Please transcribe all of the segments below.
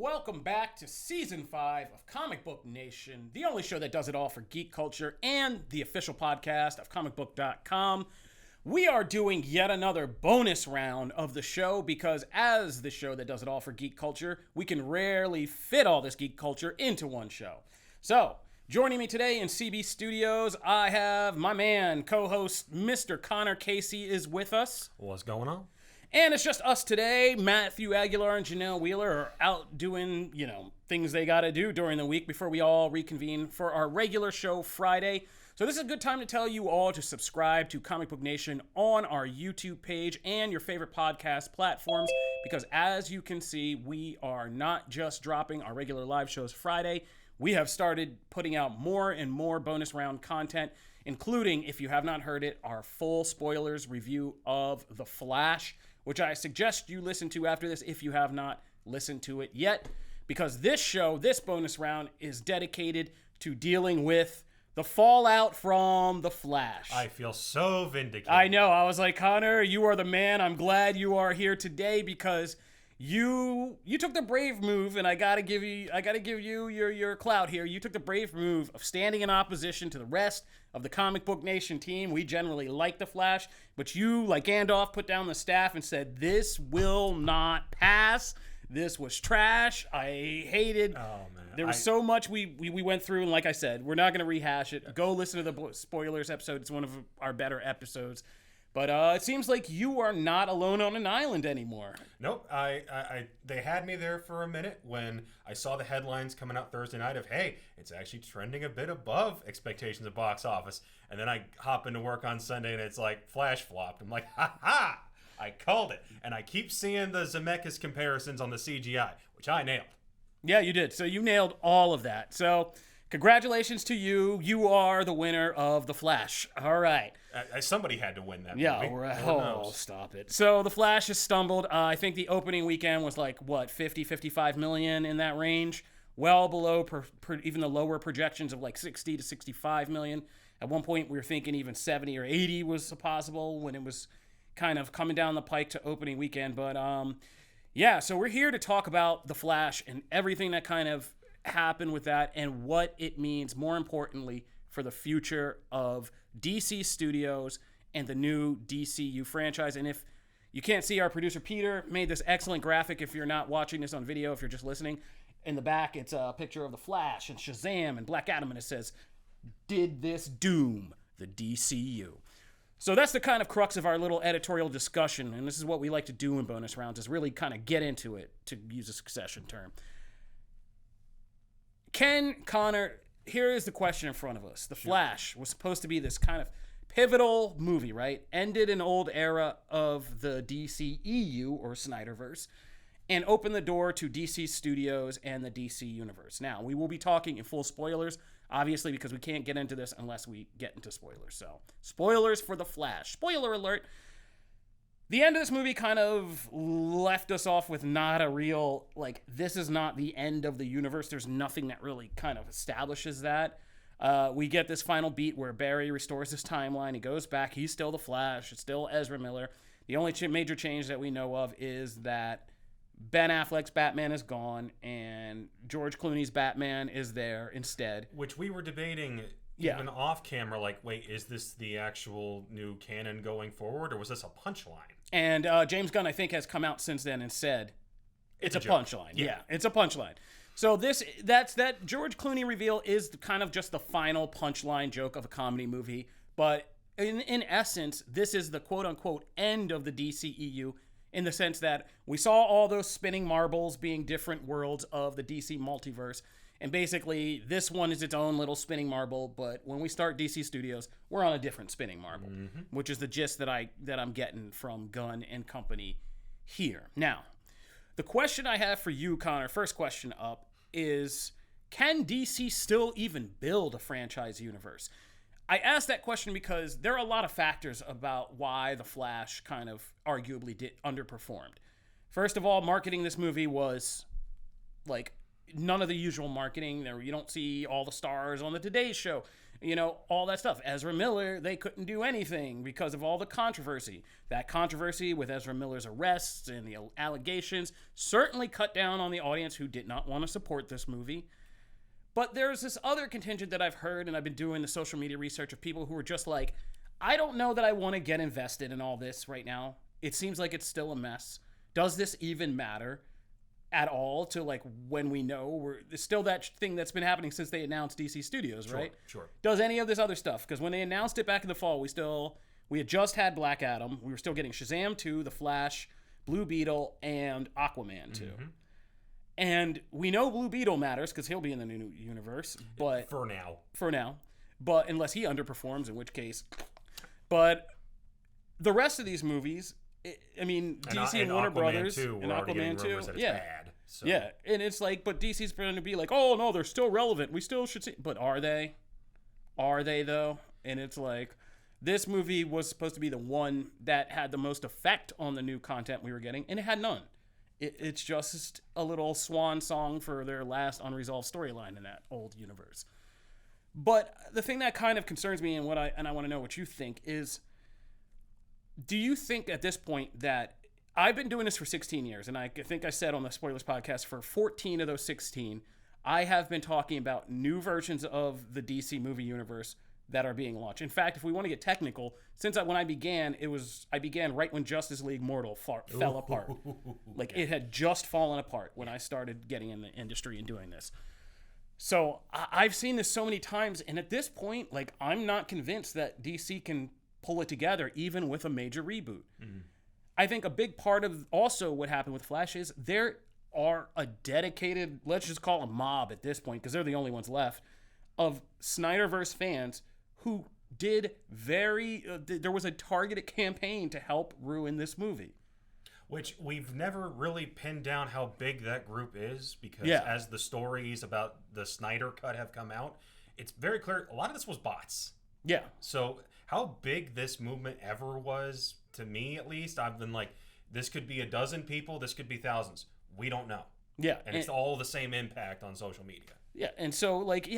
welcome back to Season 5 of ComicBook Nation, the only show that does it all for geek culture and the official podcast of comicbook.com. We are doing yet another bonus round of the show because as the show that does it all for geek culture, we can rarely fit all this geek culture into one show. So, joining me today in CB Studios, I have my man, co-host Mr. Connor Casey is with us. What's going on? And it's just us today. Matthew Aguilar and Janelle Wheeler are out doing, things they got to do during the week before we all reconvene for our regular show Friday. So this is a good time to tell you all to subscribe to Comic Book Nation on our YouTube page and your favorite podcast platforms because as you can see, we are not just dropping our regular live shows Friday. We have started putting out more and more bonus round content, including, if you have not heard it, our full spoilers review of The Flash, which I suggest you listen to after this if you have not listened to it yet, because this show, this bonus round, is dedicated to dealing with the fallout from The Flash. I feel so vindicated. I know. I was like, Connor, you are the man. I'm glad you are here today because you took the brave move, and I gotta give you your clout here. You took the brave move of standing in opposition to the rest of the Comic Book Nation team. We generally like The Flash, but you, like Gandalf, put down the staff and said, this will not pass. This was trash. I hated. Oh, man. There was so much we went through, and like I said, we're not going to rehash it. Go listen to the spoilers episode. It's one of our better episodes. But it seems like you are not alone on an island anymore. Nope. They had me there for a minute when I saw the headlines coming out Thursday night of, hey, it's actually trending a bit above expectations of box office. And then I hop into work on Sunday and it's like Flash flopped. I'm like, ha! I called it. And I keep seeing the Zemeckis comparisons on the CGI, which I nailed. Yeah, you did. So you nailed all of that. So congratulations to you. You are the winner of The Flash. All right. Somebody had to win that movie. Yeah, right. Oh, stop it. So The Flash has stumbled. I think the opening weekend was like, 55 million in that range? Well below even the lower projections of like 60 to 65 million. At one point, we were thinking even 70 or 80 was possible when it was kind of coming down the pike to opening weekend. But yeah, so we're here to talk about The Flash and everything that kind of happened with that and what it means, more importantly, for the future of DC Studios and the new DCU franchise. And if you can't see, our producer Peter made this excellent graphic. If you're not watching this on video, if you're just listening, in the back it's a picture of the Flash and Shazam and Black Adam, and it says, "Did this doom the DCU?" So that's the kind of crux of our little editorial discussion, and this is what we like to do in bonus rounds, is really kind of get into it, to use a succession term. Connor, here is the question in front of us. The Flash was supposed to be this kind of pivotal movie, right? Ended an old era of the DCEU, or Snyderverse, and opened the door to DC Studios and the DC Universe. Now, we will be talking in full spoilers, obviously, because we can't get into this unless we get into spoilers. So, spoilers for The Flash. Spoiler alert. The end of this movie kind of left us off with not a real, this is not the end of the universe. There's nothing that really kind of establishes that. We get this final beat where Barry restores his timeline. He goes back. He's still the Flash. It's still Ezra Miller. The only major change that we know of is that Ben Affleck's Batman is gone and George Clooney's Batman is there instead. Which we were debating even off camera, wait, is this the actual new canon going forward, or was this a punchline? And James Gunn, I think, has come out since then and said it's a punchline. Yeah, it's a punchline. So that George Clooney reveal is kind of just the final punchline joke of a comedy movie. But in essence, this is the quote-unquote end of the DCEU, in the sense that we saw all those spinning marbles being different worlds of the DC multiverse. And basically, this one is its own little spinning marble, but when we start DC Studios, we're on a different spinning marble, which is the gist that I'm getting from Gunn and company here. Now, the question I have for you, Connor, first question up, is can DC still even build a franchise universe? I asked that question because there are a lot of factors about why The Flash kind of arguably underperformed. First of all, marketing this movie was none of the usual marketing. You don't see all the stars on the Today Show. All that stuff. Ezra Miller, they couldn't do anything because of all the controversy. That controversy with Ezra Miller's arrests and the allegations certainly cut down on the audience who did not want to support this movie. But there's this other contingent that I've heard, and I've been doing the social media research of people who are just like, I don't know that I want to get invested in all this right now. It seems like it's still a mess. Does this even matter at all to like when we know there's still that thing that's been happening since they announced DC Studios, right? Sure. Does any of this other stuff? Because when they announced it back in the fall, we had just had Black Adam. We were still getting Shazam 2, The Flash, Blue Beetle, and Aquaman 2. Mm-hmm. And we know Blue Beetle matters because he'll be in the new universe. But for now. But unless he underperforms, in which case. But the rest of these movies, DC and Warner Brothers and Aquaman 2, bad. So. Yeah, and it's like, but DC's going to be like, oh no, they're still relevant. We still should see. But are they? Are they though? And it's like, this movie was supposed to be the one that had the most effect on the new content we were getting, and it had none. It's just a little swan song for their last unresolved storyline in that old universe. But the thing that kind of concerns me, and I want to know what you think is, do you think at this point that I've been doing this for 16 years, and I think I said on the Spoilers podcast for 14 of those 16, I have been talking about new versions of the DC movie universe that are being launched. In fact, if we want to get technical, when I began right when Justice League Mortal fell apart. Like, it had just fallen apart when I started getting in the industry and doing this. So I've seen this so many times, and at this point, like, I'm not convinced that DC can pull it together, even with a major reboot. Mm-hmm. I think a big part of also what happened with Flash is there are a dedicated, let's just call a mob at this point, because they're the only ones left, of Snyderverse fans who did there was a targeted campaign to help ruin this movie. Which we've never really pinned down how big that group is, because as the stories about the Snyder Cut have come out, it's very clear a lot of this was bots. Yeah. So how big this movement ever was, to me at least, I've been like, this could be a dozen people, this could be thousands. We don't know. Yeah. And it's all the same impact on social media. Yeah, and so, like,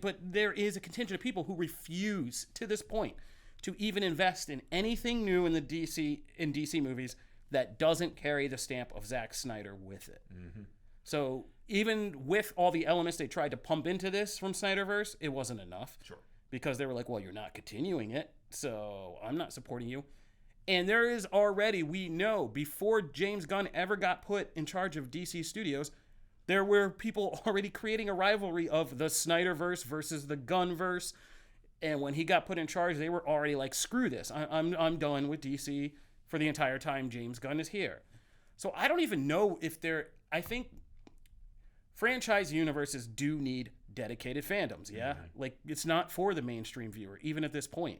but there is a contingent of people who refuse, to this point, to even invest in anything new in DC movies that doesn't carry the stamp of Zack Snyder with it. Mm-hmm. So even with all the elements they tried to pump into this from Snyderverse, it wasn't enough. Sure. Because they were like, well, you're not continuing it, so I'm not supporting you. And there is already, we know, before James Gunn ever got put in charge of DC Studios, there were people already creating a rivalry of the Snyderverse versus the Gunnverse. And when he got put in charge, they were already like, screw this. I'm done with DC for the entire time James Gunn is here. So I don't even know if I think franchise universes do need dedicated fandoms, yeah? Mm-hmm. Like, it's not for the mainstream viewer, even at this point.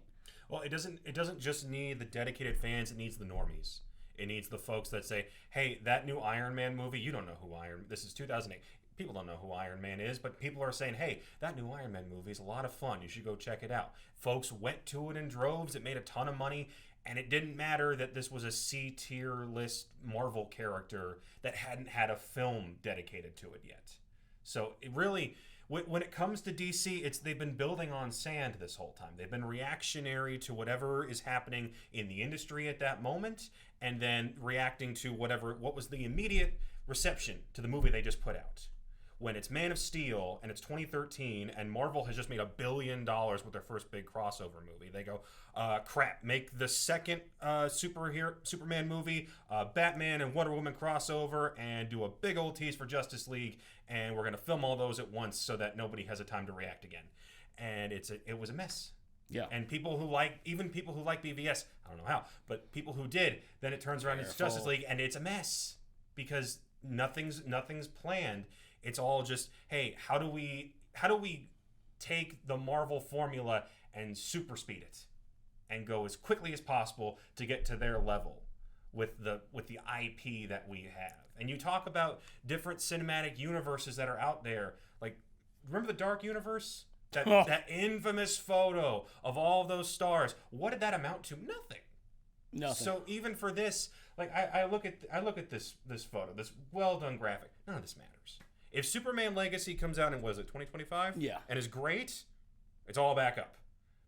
Well, it doesn't just need the dedicated fans, it needs the normies. It needs the folks that say, hey, that new Iron Man movie, you don't know who this is 2008. People don't know who Iron Man is, but people are saying, hey, that new Iron Man movie is a lot of fun. You should go check it out. Folks went to it in droves. It made a ton of money, and it didn't matter that this was a C-tier list Marvel character that hadn't had a film dedicated to it yet. So it really, when it comes to DC, they've been building on sand this whole time. They've been reactionary to whatever is happening in the industry at that moment, and then reacting to what was the immediate reception to the movie they just put out. When it's Man of Steel and it's 2013 and Marvel has just made $1 billion with their first big crossover movie, they go, crap, make the second Superman movie, Batman and Wonder Woman crossover, and do a big old tease for Justice League, and we're going to film all those at once so that nobody has a time to react again. And it was a mess. Yeah. And people who like BVS, I don't know how, but people who did, then it turns around, it's Justice League, and it's a mess because nothing's planned. It's all just, hey, how do we take the Marvel formula and super speed it and go as quickly as possible to get to their level with the IP that we have. And you talk about different cinematic universes that are out there. Like, remember the Dark Universe? That infamous photo of all those stars. What did that amount to? Nothing. So even for this, like, I look at this photo, this well done graphic. None of this matters. If Superman Legacy comes out in, was it 2025? Yeah. And is great, it's all back up.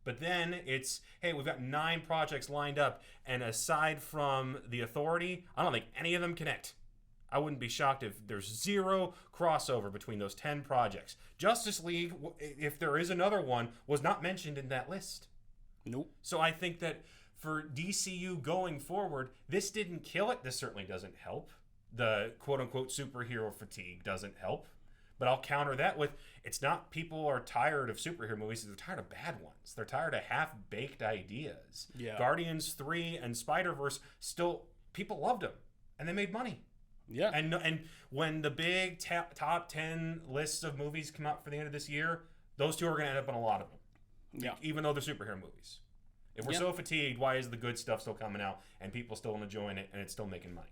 But then it's, hey, we've got 9 projects lined up, and aside from The Authority, I don't think any of them connect. I wouldn't be shocked if there's 0 crossover between those 10 projects. Justice League, if there is another one, was not mentioned in that list. Nope. So I think that for DCU going forward, this didn't kill it. This certainly doesn't help. The quote-unquote superhero fatigue doesn't help. But I'll counter that with, it's not people are tired of superhero movies, they're tired of bad ones. They're tired of half-baked ideas. Yeah. Guardians 3 and Spider-Verse, still, people loved them. And they made money. Yeah. And when the big top 10 lists of movies come out for the end of this year, those two are going to end up on a lot of them. Yeah. Even though they're superhero movies. If we're so fatigued, why is the good stuff still coming out and people still enjoying it and it's still making money?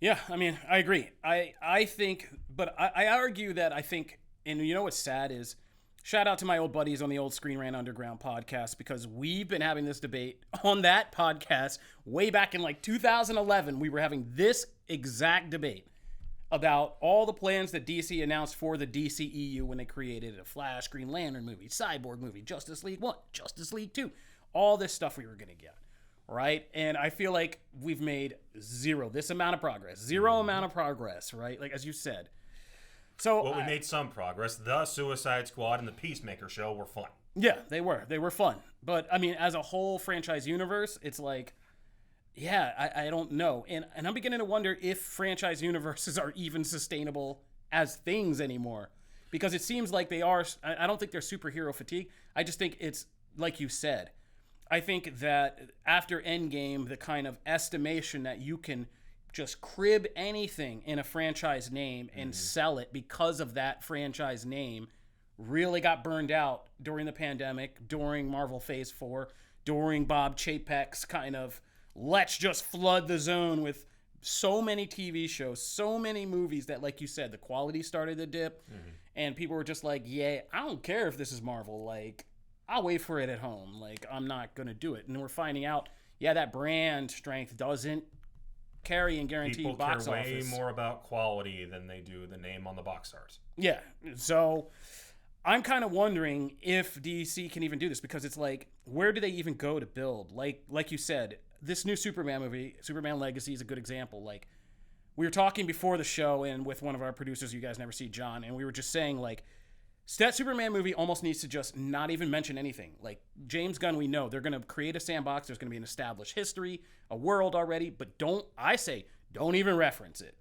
Yeah, I mean, I agree. I think, but I argue that I think, and you know what's sad is, shout out to my old buddies on the old Screen Rant Underground podcast, because we've been having this debate on that podcast way back in like 2011. We were having this exact debate about all the plans that DC announced for the DCEU when they created a Flash, Green Lantern movie, Cyborg movie, Justice League 1, Justice League 2, all this stuff we were going to get. Right? And I feel like we've made this amount of progress, amount of progress, right? Like, as you said. So, well, we made some progress. The Suicide Squad and the Peacemaker show were fun. Yeah, they were fun. But I mean, as a whole franchise universe, it's like, yeah, I don't know. And I'm beginning to wonder if franchise universes are even sustainable as things anymore, because it seems like they are. I don't think they're superhero fatigue. I just think it's like you said. I think that after Endgame, the kind of estimation that you can just crib anything in a franchise name and sell it because of that franchise name really got burned out during the pandemic, during Marvel Phase 4, during Bob Chapek's kind of let's just flood the zone with so many TV shows, so many movies that, like you said, the quality started to dip, and people were just like, yeah, I don't care if this is Marvel, like, I'll wait for it at home. Like, I'm not going to do it. And we're finding out, yeah, that brand strength doesn't carry and guarantee box office. People care way more about quality than they do the name on the box art. Yeah. So I'm kind of wondering if DC can even do this, because it's like, where do they even go to build? Like you said, this new Superman movie, Superman Legacy, is a good example. Like, we were talking before the show and with one of our producers you guys never see, John, and we were just saying, like, that Superman movie almost needs to just not even mention anything. Like, James Gunn, we know they're going to create a sandbox. There's going to be an established history, a world already, but don't even reference it.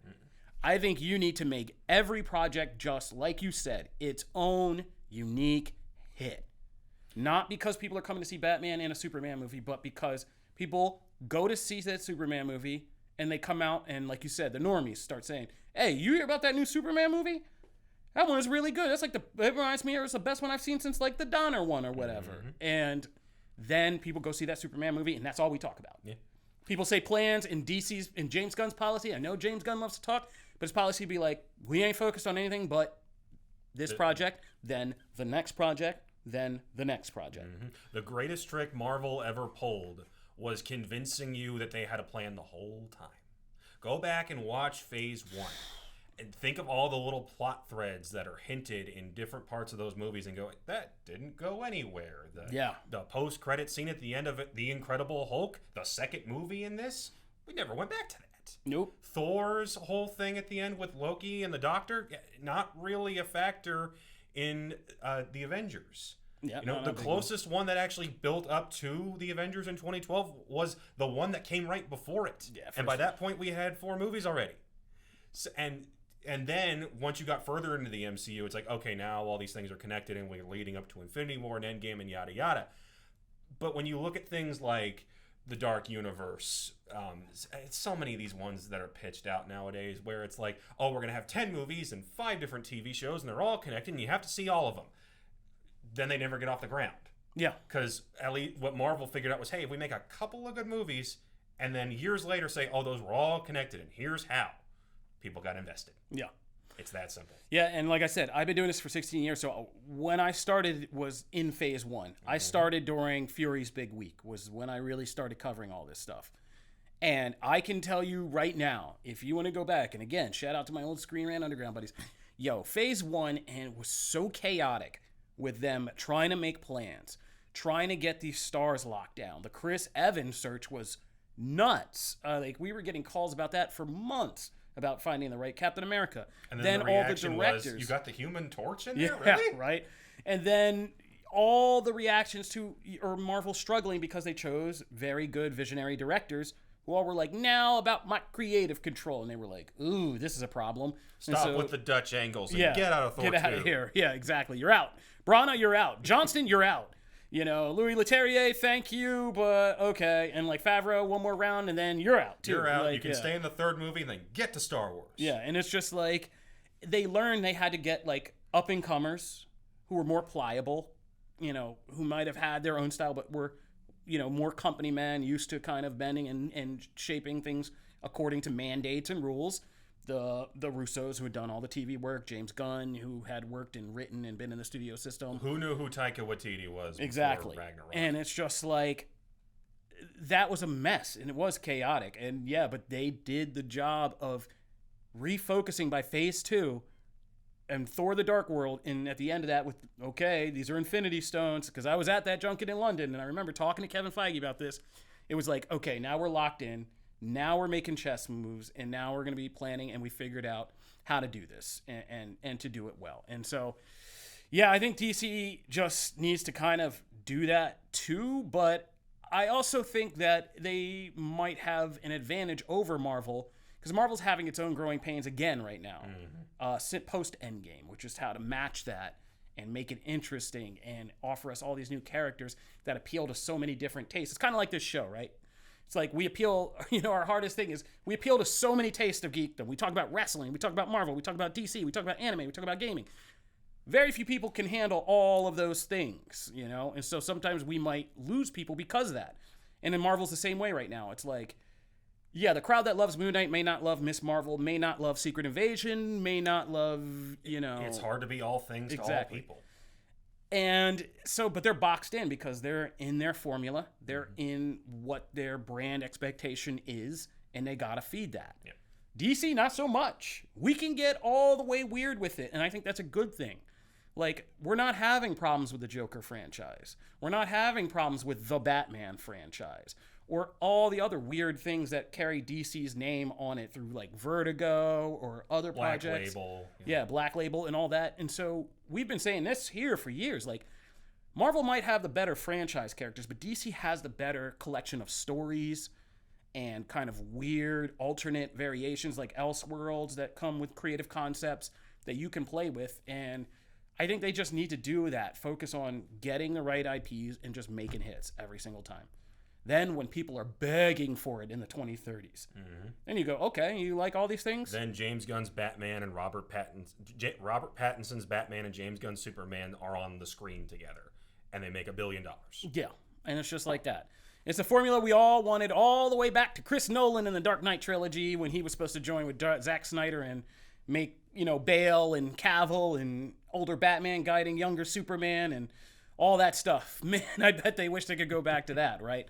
I think you need to make every project, just like you said, its own unique hit. Not because people are coming to see Batman and a Superman movie, but because people go to see that Superman movie and they come out and, like you said, the normies start saying, hey, you hear about that new Superman movie? That one is really good. That's like it reminds me, it's the best one I've seen since like the Donner one or whatever. And then people go see that Superman movie, and that's all we talk about. Yeah. People say plans in James Gunn's policy. I know James Gunn loves to talk, but his policy would be like, we ain't focused on anything but this project, then the next project, then the next project. The greatest trick Marvel ever pulled was convincing you that they had a plan the whole time. Go back and watch Phase 1. And think of all the little plot threads that are hinted in different parts of those movies and go, that didn't go anywhere. The post-credit scene at the end of it, The Incredible Hulk, the second movie in this, we never went back to that. Nope. Thor's whole thing at the end with Loki and the Doctor, not really a factor in the Avengers. Yeah, the closest one that actually built up to the Avengers in 2012 was the one that came right before it. Yeah, and by that point, we had 4 movies already. So, and then once you got further into the MCU, it's like, okay, now all these things are connected and we're leading up to Infinity War and Endgame and yada yada. But when you look at things like the Dark Universe, it's so many of these ones that are pitched out nowadays where it's like, oh, we're going to have 10 movies and 5 different TV shows and they're all connected and you have to see all of them. Then they never get off the ground. Yeah. Because at least what Marvel figured out was, hey, if we make a couple of good movies and then years later say, oh, those were all connected and here's how, people got invested. Yeah. It's that simple. Yeah, and like I said, I've been doing this for 16 years. So when I started was in Phase 1. I started during Fury's Big Week was when I really started covering all this stuff. And I can tell you right now, if you want to go back, and again, shout out to my old Screen Rant Underground buddies, Phase 1 and was so chaotic with them trying to make plans, trying to get these stars locked down. The Chris Evans search was nuts. Like, we were getting calls about that for months, about finding the right Captain America. And then the reaction was, you got the Human Torch in there? Yeah, really? right. And then all the reactions to Marvel struggling because they chose very good visionary directors who all were like, now about my creative control. And they were like, ooh, this is a problem. Stop with the Dutch angles and get out of Thor 2. Get out of here. Yeah, exactly. You're out. Brana, you're out. Johnston, you're out. Louis Leterrier, thank you, but okay. And like Favreau, one more round, and then you're out, too. You're out. Like, you can stay in the third movie and then get to Star Wars. Yeah, and it's just like, they learned they had to get like up-and-comers who were more pliable, who might have had their own style, but were, more company men, used to kind of bending and shaping things according to mandates and rules. The Russos, who had done all the TV work, James Gunn, who had worked and written and been in the studio system. Who knew who Taika Waititi was exactly. before Ragnarok? And it's just like, that was a mess, and it was chaotic. And yeah, but they did the job of refocusing by Phase 2 and Thor the Dark World, and at the end of that with, okay, these are Infinity Stones, because I was at that junket in London, and I remember talking to Kevin Feige about this. It was like, okay, now we're locked in. Now we're making chess moves, and now we're going to be planning, and we figured out how to do this and to do it well. And so, yeah, I think DC just needs to kind of do that too, but I also think that they might have an advantage over Marvel, because Marvel's having its own growing pains again right now, post-Endgame, which is how to match that and make it interesting and offer us all these new characters that appeal to so many different tastes. It's kind of like this show, right? It's like we appeal, our hardest thing is we appeal to so many tastes of geekdom. We talk about wrestling, we talk about Marvel, we talk about DC, we talk about anime, we talk about gaming. Very few people can handle all of those things, And so sometimes we might lose people because of that. And then Marvel's the same way right now. It's like, yeah, the crowd that loves Moon Knight may not love Miss Marvel, may not love Secret Invasion, may not love, It's hard to be all things to all people. And so, but they're boxed in because they're in their formula. They're in what their brand expectation is, and they got to feed that. Yep. DC, not so much. We can get all the way weird with it, and I think that's a good thing. Like, we're not having problems with the Joker franchise. We're not having problems with the Batman franchise or all the other weird things that carry DC's name on it through, like, Vertigo or other projects. Black Label. Yeah, Black Label and all that. And so we've been saying this here for years. Like, Marvel might have the better franchise characters, but DC has the better collection of stories and kind of weird alternate variations like Elseworlds that come with creative concepts that you can play with. And I think they just need to do that. Focus on getting the right IPs and just making hits every single time. Then when people are begging for it in the 2030s, then you go, okay, you like all these things? Then James Gunn's Batman and Robert Pattinson's Batman and James Gunn's Superman are on the screen together, and they make $1 billion. Yeah, and it's just like that. It's a formula we all wanted all the way back to Chris Nolan in the Dark Knight trilogy when he was supposed to join with Zack Snyder and make, Bale and Cavill and older Batman guiding younger Superman and all that stuff. Man, I bet they wish they could go back to that, right?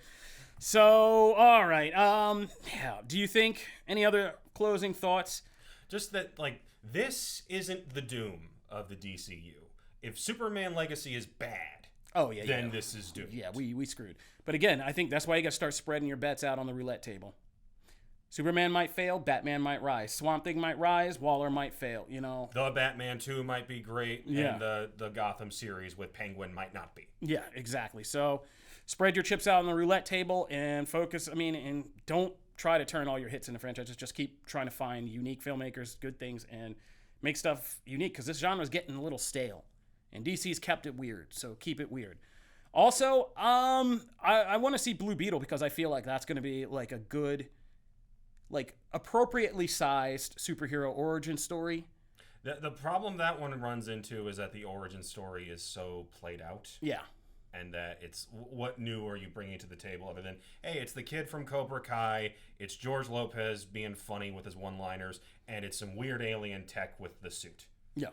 So, all right. Yeah. Do you think any other closing thoughts? Just that, like, this isn't the doom of the DCU. If Superman Legacy is bad, then this is doomed. Yeah, we screwed. But again, I think that's why you got to start spreading your bets out on the roulette table. Superman might fail, Batman might rise. Swamp Thing might rise, Waller might fail, The Batman 2 might be great, and the Gotham series with Penguin might not be. Yeah, exactly. So spread your chips out on the roulette table and focus, and don't try to turn all your hits into franchises. Just keep trying to find unique filmmakers, good things, and make stuff unique, because this genre is getting a little stale. And DC's kept it weird, so keep it weird. Also, I want to see Blue Beetle, because I feel like that's going to be like a good, like, appropriately sized superhero origin story. The problem that one runs into is that the origin story is so played out. Yeah. And that it's, what new are you bringing to the table other than, hey, it's the kid from Cobra Kai, it's George Lopez being funny with his one-liners, and it's some weird alien tech with the suit. Yeah.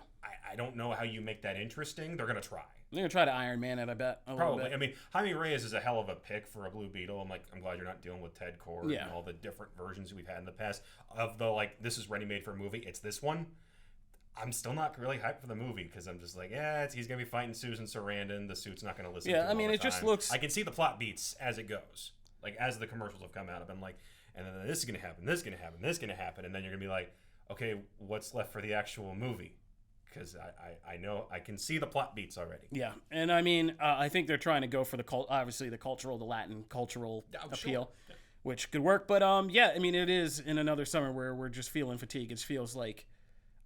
I don't know how you make that interesting. They're going to try. They're going to try to Iron Man it, I bet. Probably. I mean, Jaime Reyes is a hell of a pick for a Blue Beetle. I'm glad you're not dealing with Ted Cord and all the different versions we've had in the past of the, like, this is ready-made for a movie. It's this one. I'm still not really hyped for the movie because I'm just like, he's gonna be fighting Susan Sarandon. The suit's not gonna listen. Yeah, to him I mean, all the it just time. looks. I can see the plot beats as it goes, like as the commercials have come out. I've been like, and then this is gonna happen, this is gonna happen, this is gonna happen, and then you're gonna be like, okay, what's left for the actual movie? Because I know I can see the plot beats already. Yeah, and I mean, I think they're trying to go for obviously the Latin cultural appeal. Sure. Yeah. Which could work, but yeah, I mean, it is in another summer where we're just feeling fatigue. It feels like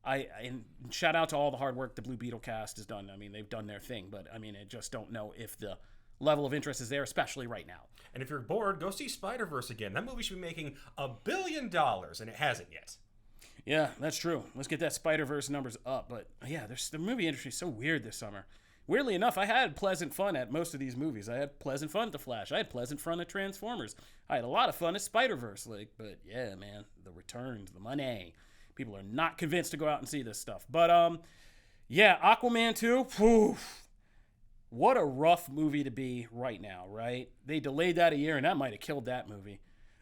and shout out to all the hard work the Blue Beetle cast has done. I mean, they've done their thing, but I mean, I just don't know if the level of interest is there, especially right now. And if you're bored, go see Spider-Verse again. That movie should be making $1 billion, and it hasn't yet. Yeah, that's true. Let's get that Spider-Verse numbers up. But yeah, the movie industry is so weird this summer. Weirdly enough, I had pleasant fun at most of these movies. I had pleasant fun at The Flash. I had pleasant fun at Transformers. I had a lot of fun at Spider-Verse. But yeah, man, the returns, the money. People are not convinced to go out and see this stuff. But yeah, Aquaman 2. Whew, what a rough movie to be right now, right? They delayed that a year, and that might have killed that movie.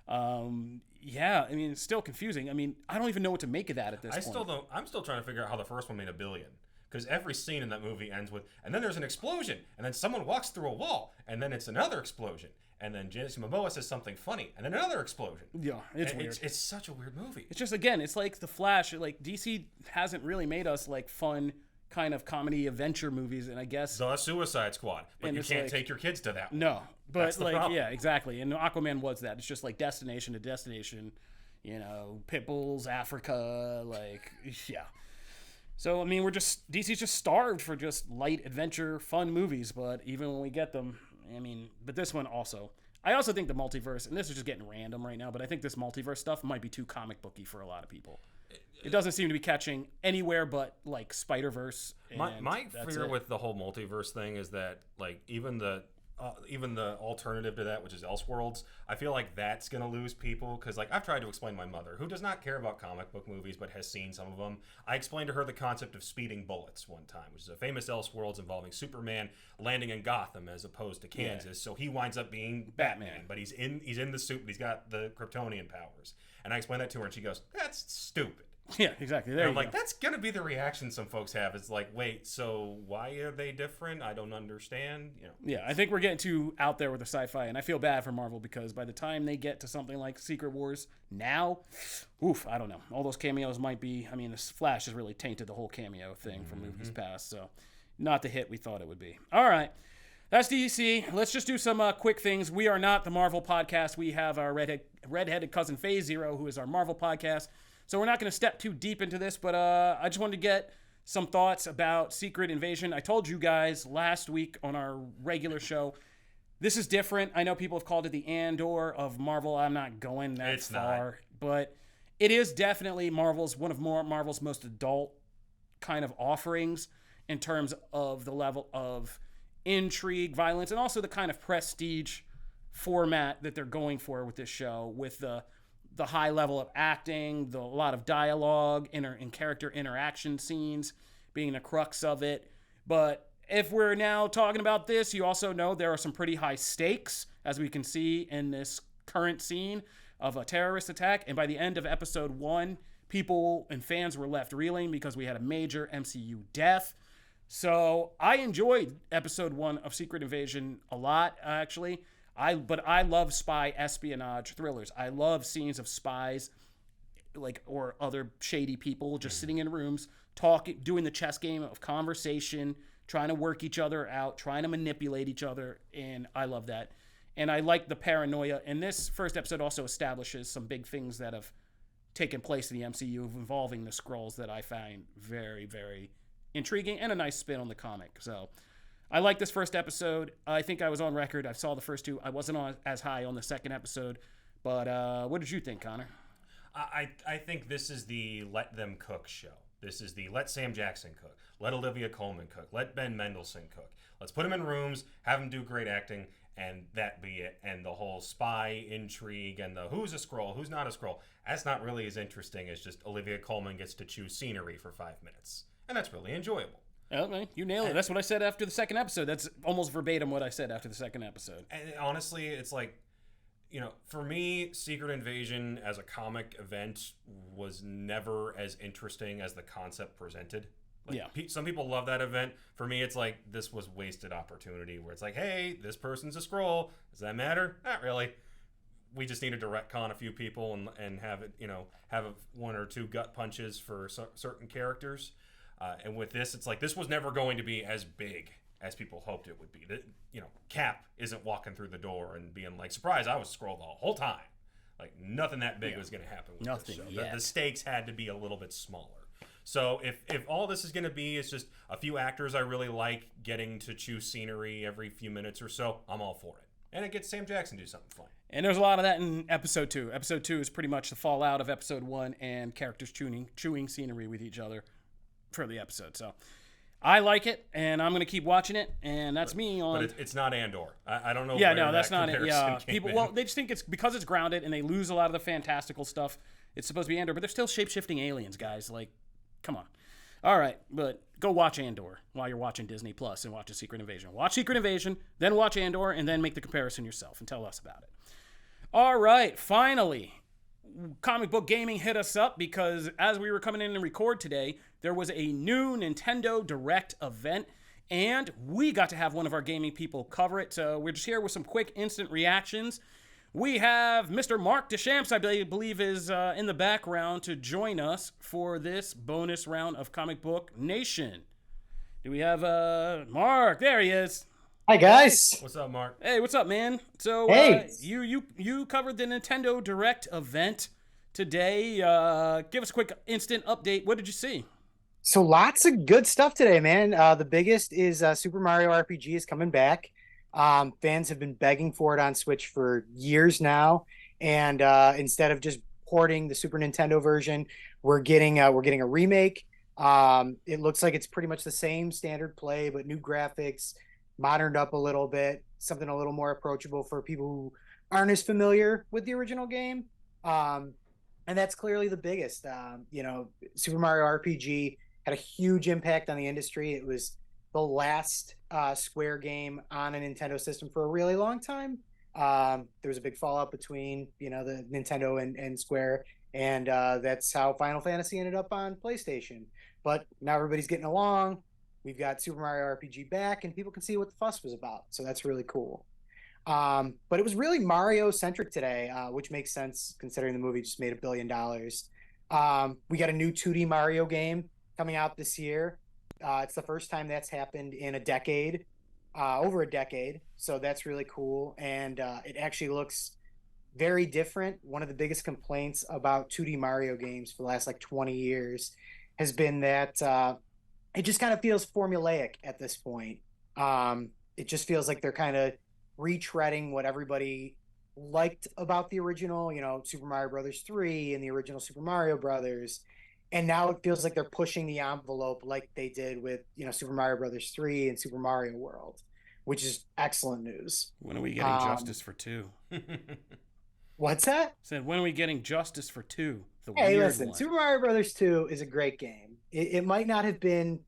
Yeah, I mean, it's still confusing. I mean, I don't even know what to make of that at this point. I'm still trying to figure out how the first one made $1 billion. Because every scene in that movie ends with, and then there's an explosion, and then someone walks through a wall, and then it's another explosion, and then Jason Momoa says something funny, and then another explosion. Yeah, it's weird. It's such a weird movie. It's just, again, it's like The Flash. Like, DC hasn't really made us, like, fun kind of comedy adventure movies, and I guess... The Suicide Squad. But you can't take your kids to that one. No. But, like, problem. Yeah, exactly. And Aquaman was that. It's just, like, destination to destination, you know, pit bulls, Africa, like, yeah. So, I mean, DC's just starved for just light adventure, fun movies, but even when we get them, I mean, but this one also. I also think the multiverse, and this is just getting random right now, but I think this multiverse stuff might be too comic booky for a lot of people. It doesn't seem to be catching anywhere but, like, Spider-Verse. My fear with the whole multiverse thing is that, like, even the alternative to that, which is Elseworlds, I feel like that's going to lose people because, like, I've tried to explain to my mother, who does not care about comic book movies but has seen some of them. I explained to her the concept of speeding bullets one time, which is a famous Elseworlds involving Superman landing in Gotham as opposed to Kansas. Yeah. So he winds up being Batman, but he's in the suit, but he's got the Kryptonian powers. And I explained that to her, and she goes, "That's stupid." Yeah, exactly. There I'm like, that's going to be the reaction some folks have. It's like, wait, so why are they different? I don't understand. You know. Yeah, I think we're getting too out there with the sci-fi, and I feel bad for Marvel because by the time they get to something like Secret Wars now, oof, I don't know. All those cameos might be, I mean, this Flash has really tainted the whole cameo thing from movies past, so not the hit we thought it would be. All right. That's DC. Let's just do some quick things. We are not the Marvel podcast. We have our redheaded cousin Phase Zero, who is our Marvel podcast. So we're not going to step too deep into this, but I just wanted to get some thoughts about Secret Invasion. I told you guys last week on our regular show, this is different. I know people have called it the Andor of Marvel. I'm not going that far, but it is definitely one of Marvel's most adult kind of offerings in terms of the level of intrigue, violence, and also the kind of prestige format that they're going for with this show, with the high level of acting, a lot of dialogue, and character interaction scenes being the crux of it. But if we're now talking about this, you also know there are some pretty high stakes, as we can see in this current scene of a terrorist attack. And by the end of episode 1, people and fans were left reeling because we had a major MCU death. So I enjoyed episode 1 of Secret Invasion a lot, actually. But I love spy espionage thrillers. I love scenes of spies, or other shady people just sitting in rooms, talking, doing the chess game of conversation, trying to work each other out, trying to manipulate each other, and I love that. And I like the paranoia. And this first episode also establishes some big things that have taken place in the MCU involving the Skrulls that I find very, very intriguing and a nice spin on the comic. So I like this first episode. I think I was on record. I saw the first 2. I wasn't as high on the second episode. But what did you think, Connor? I think this is the let them cook show. This is the let Sam Jackson cook. Let Olivia Colman cook. Let Ben Mendelsohn cook. Let's put them in rooms, have them do great acting, and that be it. And the whole spy intrigue and the who's a Skrull, who's not a Skrull, that's not really as interesting as just Olivia Colman gets to choose scenery for 5 minutes. And that's really enjoyable. Oh, man, you nailed it. That's what I said after the second episode. That's almost verbatim what I said after the second episode. And honestly, it's like, For me, Secret Invasion as a comic event was never as interesting as the concept presented. Some people love that event. For me, it's like this was wasted opportunity where it's like, hey, this person's a Skrull. Does that matter? Not really. We just needed to retcon a few people and have it, have one or two gut punches for certain characters. And with this, it's like this was never going to be as big as people hoped it would be. Cap isn't walking through the door and being like, surprise, I was Skrull the whole time. Like, nothing that big was going to happen with Nothing this show. yet. The stakes had to be a little bit smaller. So if all this is going to be is just a few actors I really like getting to choose scenery every few minutes or so, I'm all for it. And it gets Sam Jackson to do something fun. And there's a lot of that in episode 2. Episode 2 is pretty much the fallout of episode 1 and characters chewing scenery with each other for the episode. So I like it, and I'm going to keep watching it, and that's me on... But it's not Andor. I don't know Yeah, where no, that that's not it. comparison Yeah, came people, in. well, they just think it's because it's grounded, and they lose a lot of the fantastical stuff. It's supposed to be Andor, but they're still shape-shifting aliens, guys. Like, come on. All right, but go watch Andor while you're watching Disney Plus and watching Secret Invasion. Watch Secret Invasion, then watch Andor, and then make the comparison yourself and tell us about it. All right, finally, Comic Book Gaming hit us up because as we were coming in to record today, there was a new Nintendo Direct event, and we got to have one of our gaming people cover it. So we're just here with some quick instant reactions. We have Mr. Mark Deschamps, I believe, is in the background to join us for this bonus round of Comic Book Nation. Do we have Mark? There he is. Hi guys. What's up, Mark? Hey, what's up, man? So Hey. You covered the Nintendo Direct event today. Give us a quick instant update. What did you see? So lots of good stuff today, man. The biggest is Super Mario RPG is coming back. Fans have been begging for it on Switch for years now, and instead of just porting the Super Nintendo version, we're getting a remake. It looks like it's pretty much the same standard play, but new graphics, moderned up a little bit, something a little more approachable for people who aren't as familiar with the original game. And that's clearly the biggest. Super Mario RPG had a huge impact on the industry. It was the last Square game on a Nintendo system for a really long time. There was a big fallout between, the Nintendo and Square, and that's how Final Fantasy ended up on PlayStation. But now everybody's getting along. We've got Super Mario RPG back, and people can see what the fuss was about. So that's really cool. But it was really Mario-centric today, which makes sense considering the movie just made $1 billion. We got a new 2D Mario game coming out this year. It's the first time that's happened in a decade, over a decade. So that's really cool. And it actually looks very different. One of the biggest complaints about 2D Mario games for the last 20 years has been that it just kind of feels formulaic at this point. It just feels like they're kind of retreading what everybody liked about the original, Super Mario Brothers 3 and the original Super Mario Brothers. And now it feels like they're pushing the envelope like they did with, Super Mario Brothers 3 and Super Mario World, which is excellent news. When are we getting Justice for 2? What's that? Said, when are we getting Justice for 2? The Hey, weird listen, one. Super Mario Brothers 2 is a great game. It might not have been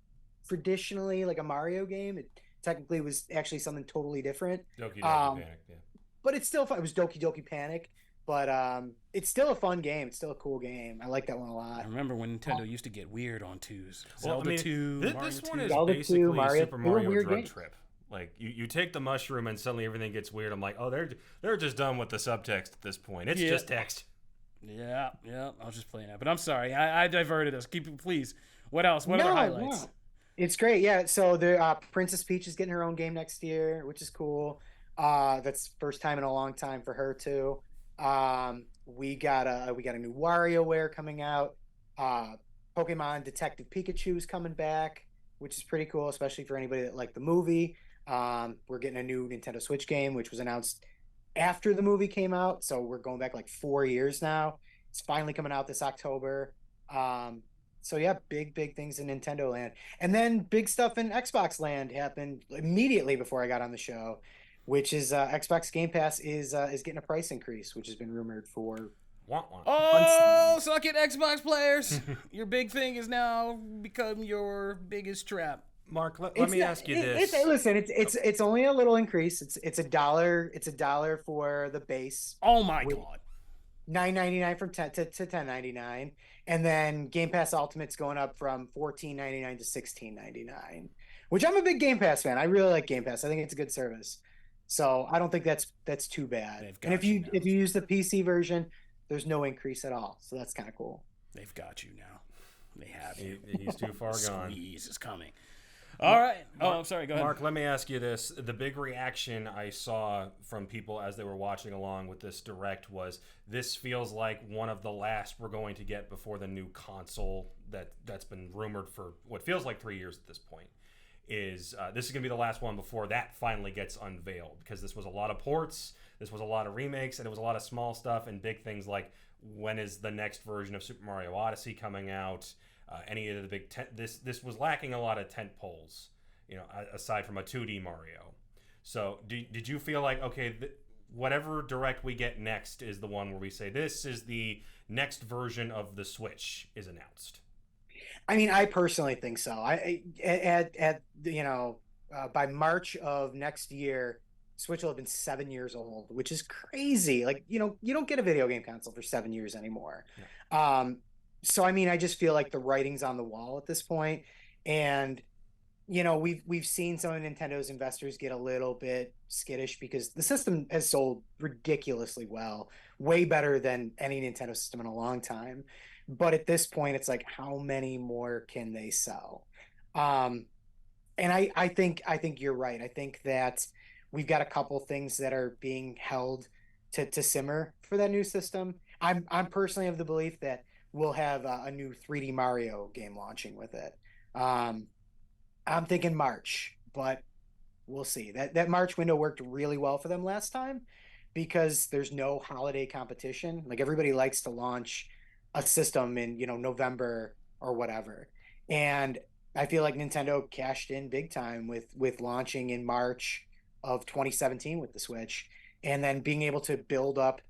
traditionally like a Mario game. It technically was actually something totally different. Doki Doki Panic, yeah. But it's still fun. It was Doki Doki Panic. But it's still a fun game. It's still a cool game. I like that one a lot. I remember when Nintendo used to get weird on 2s. Well, Zelda 2, this Mario one 2. is Zelda 2, basically Mario, Super they were Mario weird Drug games. Trip. Like you take the mushroom and suddenly everything gets weird. I'm like, oh, they're just done with the subtext at this point. It's just text. Yeah, I was just playing that. But I'm sorry. I diverted us. Please. What else? What other highlights? No. It's great. Yeah, so the Princess Peach is getting her own game next year, which is cool. That's first time in a long time for her too. We got a new WarioWare coming out. Pokemon Detective Pikachu is coming back, which is pretty cool, especially for anybody that liked the movie. We're getting a new Nintendo Switch game, which was announced after the movie came out, so we're going back 4 years now. It's finally coming out this October. So yeah, big things in Nintendo land. And then big stuff in Xbox land happened immediately before I got on the show, which is Xbox Game Pass is getting a price increase, which has been rumored for Oh, suck it, Xbox players. Your big thing has now become your biggest trap. Mark, let me ask you this. Listen, it's only a little increase. It's $1. It's $1 for the base. Oh my God. $9.99 from 10 to $10.99, and then Game Pass Ultimate's going up from $14.99 to $16.99. Which I'm a big Game Pass fan. I really like Game Pass. I think it's a good service. So I don't think that's too bad. And if you use the PC version, there's no increase at all. So that's kind of cool. They've got you now. They have you. He's too far gone. Squeeze is coming. All right. Mark, I'm sorry. Go ahead. Mark, let me ask you this. The big reaction I saw from people as they were watching along with this direct was, this feels like one of the last we're going to get before the new console that's been rumored for what feels like 3 years at this point. This is going to be the last one before that finally gets unveiled, because this was a lot of ports, this was a lot of remakes, and it was a lot of small stuff and big things like, when is the next version of Super Mario Odyssey coming out? Any of the big this was lacking a lot of tent poles, aside from a 2D Mario. So did you feel like, okay, whatever direct we get next is the one where we say this is the next version of the Switch is announced? I mean, I personally think so. By March of next year, Switch will have been 7 years old, which is crazy. Like, you don't get a video game console for 7 years anymore. Yeah. So, I mean, I just feel like the writing's on the wall at this point. And, we've seen some of Nintendo's investors get a little bit skittish because the system has sold ridiculously well, way better than any Nintendo system in a long time. But at this point, it's like, how many more can they sell? And I think you're right. I think that we've got a couple things that are being held to simmer for that new system. I'm personally of the belief that we'll have a new 3D Mario game launching with it. I'm thinking March, but we'll see. That March window worked really well for them last time because there's no holiday competition. Like, everybody likes to launch a system in, November or whatever. And I feel like Nintendo cashed in big time with launching in March of 2017 with the Switch, and then being able to build up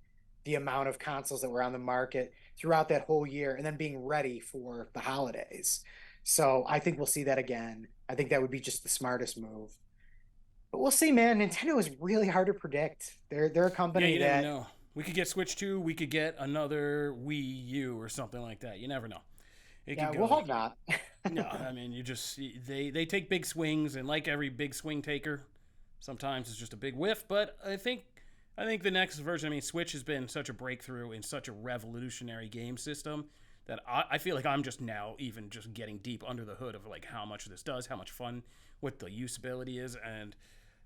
the amount of consoles that were on the market throughout that whole year, and then being ready for the holidays. So I think we'll see that again. I think that would be just the smartest move. But we'll see, man. Nintendo is really hard to predict. They're a company you never know. We could get Switch 2. We could get another Wii U or something like that. You never know. We'll hope not. No, I mean, they take big swings, and like every big swing taker, sometimes it's just a big whiff. But I think the next version, I mean, Switch has been such a breakthrough in such a revolutionary game system that I feel like I'm just now even just getting deep under the hood of like how much this does, how much fun, what the usability is, and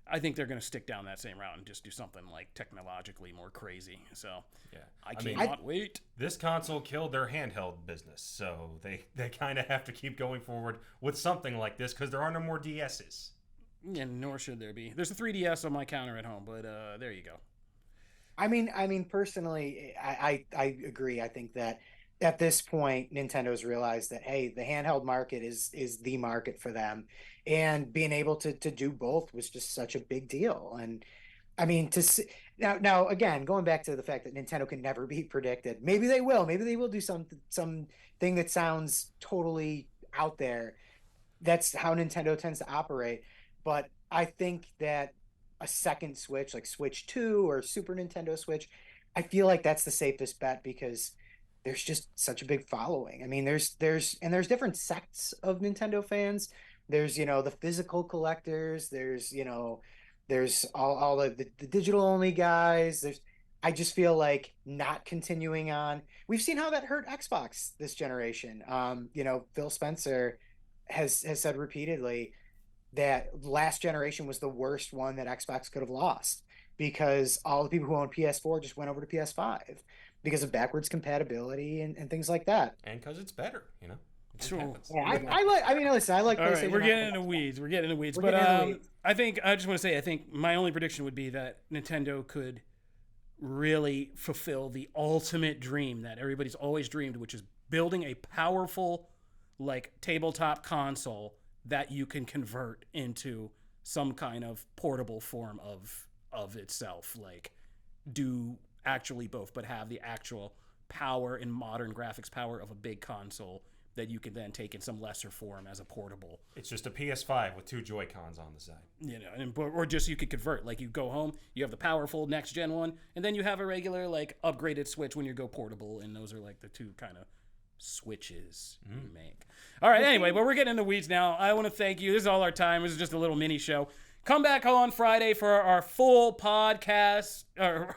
I think they're going to stick down that same route and just do something like technologically more crazy. So yeah, I cannot wait. This console killed their handheld business, so they kind of have to keep going forward with something like this because there are no more DSs. Yeah, nor should there be. There's a 3DS on my counter at home, but there you go. I mean, personally, I agree. I think that at this point, Nintendo's realized that, hey, the handheld market is the market for them, and being able to do both was just such a big deal. And I mean, now again, going back to the fact that Nintendo can never be predicted, maybe they will do something that sounds totally out there. That's how Nintendo tends to operate. But I think that a second Switch, like Switch 2 or Super Nintendo Switch, I feel like that's the safest bet because there's just such a big following. I mean, there's different sects of Nintendo fans. There's, the physical collectors. There's all the digital only guys. I just feel like not continuing on. We've seen how that hurt Xbox this generation. Phil Spencer has said repeatedly that last generation was the worst one that Xbox could have lost because all the people who own PS4 just went over to PS5 because of backwards compatibility and things like that. And because it's better, True. Yeah, I mean, listen, I like. All right, we're getting into weeds. But I just want to say, I think my only prediction would be that Nintendo could really fulfill the ultimate dream that everybody's always dreamed, which is building a powerful, like, tabletop console that you can convert into some kind of portable form of itself. Like, do actually both, but have the actual power and modern graphics power of a big console that you can then take in some lesser form as a portable. It's just a PS5 with 2 Joy-Cons on the side. You know, or just you could convert. Like you go home, you have the powerful next gen one, and then you have a regular like upgraded Switch when you go portable, and those are like the two kind of switches you make. All right, anyway, well, we're getting in the weeds now. I want to thank you. This is all our time. This is just a little mini show. Come back on Friday for our full podcast, or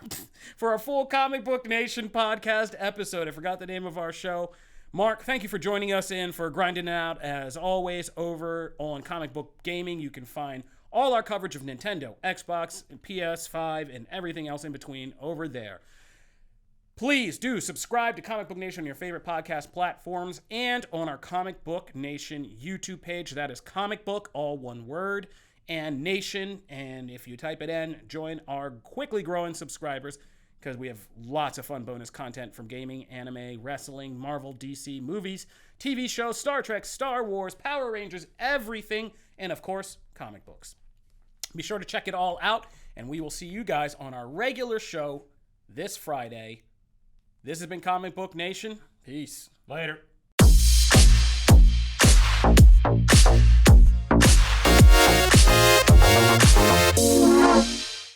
for our full Comic Book Nation podcast episode. I forgot the name of our show. Mark, thank you for joining us in for grinding it out. As always, over on Comic Book Gaming, you can find all our coverage of Nintendo, Xbox, and PS5, and everything else in between over there. Please do subscribe to Comic Book Nation on your favorite podcast platforms and on our Comic Book Nation YouTube page. That is Comic Book, all one word, and Nation. And if you type it in, join our quickly growing subscribers, because we have lots of fun bonus content from gaming, anime, wrestling, Marvel, DC, movies, TV shows, Star Trek, Star Wars, Power Rangers, everything, and of course, comic books. Be sure to check it all out, and we will see you guys on our regular show this Friday. This has been Comic Book Nation. Peace. Later.